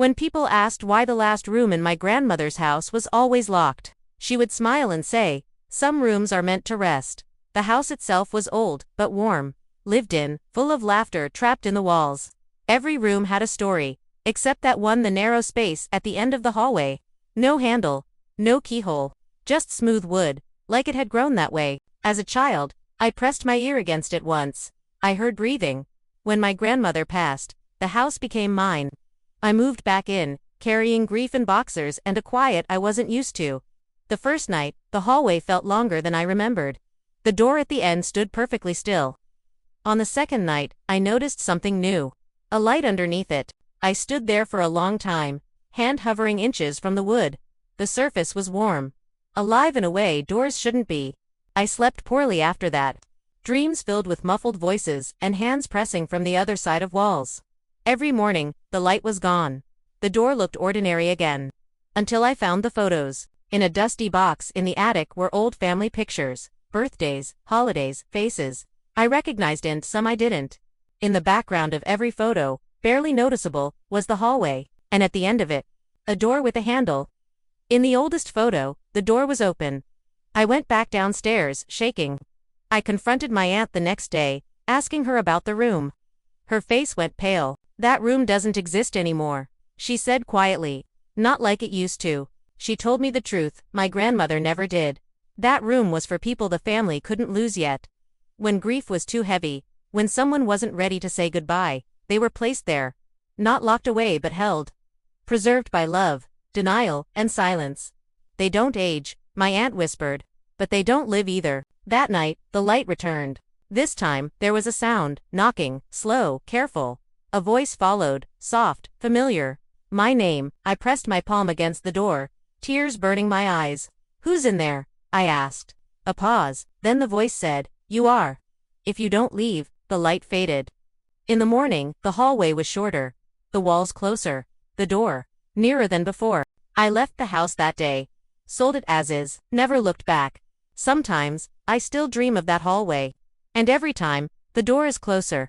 When people asked why the last room in my grandmother's house was always locked, she would smile and say, "Some rooms are meant to rest." The house itself was old, but warm, lived in, full of laughter trapped in the walls. Every room had a story, except that one, the narrow space at the end of the hallway. No handle, no keyhole, just smooth wood, like it had grown that way. As a child, I pressed my ear against it once. I heard breathing. When my grandmother passed, the house became mine. I moved back in, carrying grief in boxers and a quiet I wasn't used to. The first night, the hallway felt longer than I remembered. The door at the end stood perfectly still. On the second night, I noticed something new. A light underneath it. I stood there for a long time, hand hovering inches from the wood. The surface was warm. Alive in a way doors shouldn't be. I slept poorly after that. Dreams filled with muffled voices and hands pressing from the other side of walls. Every morning, the light was gone. The door looked ordinary again. Until I found the photos. In a dusty box in the attic were old family pictures, birthdays, holidays, faces. I recognized and some I didn't. In the background of every photo, barely noticeable, was the hallway, and at the end of it, a door with a handle. In the oldest photo, the door was open. I went back downstairs, shaking. I confronted my aunt the next day, asking her about the room. Her face went pale. "That room doesn't exist anymore," she said quietly. "Not like it used to." She told me the truth, my grandmother never did. That room was for people the family couldn't lose yet. When grief was too heavy, when someone wasn't ready to say goodbye, they were placed there. Not locked away but held. Preserved by love, denial, and silence. "They don't age," my aunt whispered. "But they don't live either." That night, the light returned. This time, there was a sound, knocking, slow, careful. A voice followed, soft, familiar. My name. I pressed my palm against the door, tears burning my eyes. "Who's in there?" I asked. A pause, then the voice said, "You are. If you don't leave." The light faded. In the morning, the hallway was shorter. The walls closer. The door nearer than before. I left the house that day. Sold it as is, never looked back. Sometimes, I still dream of that hallway. And every time, the door is closer.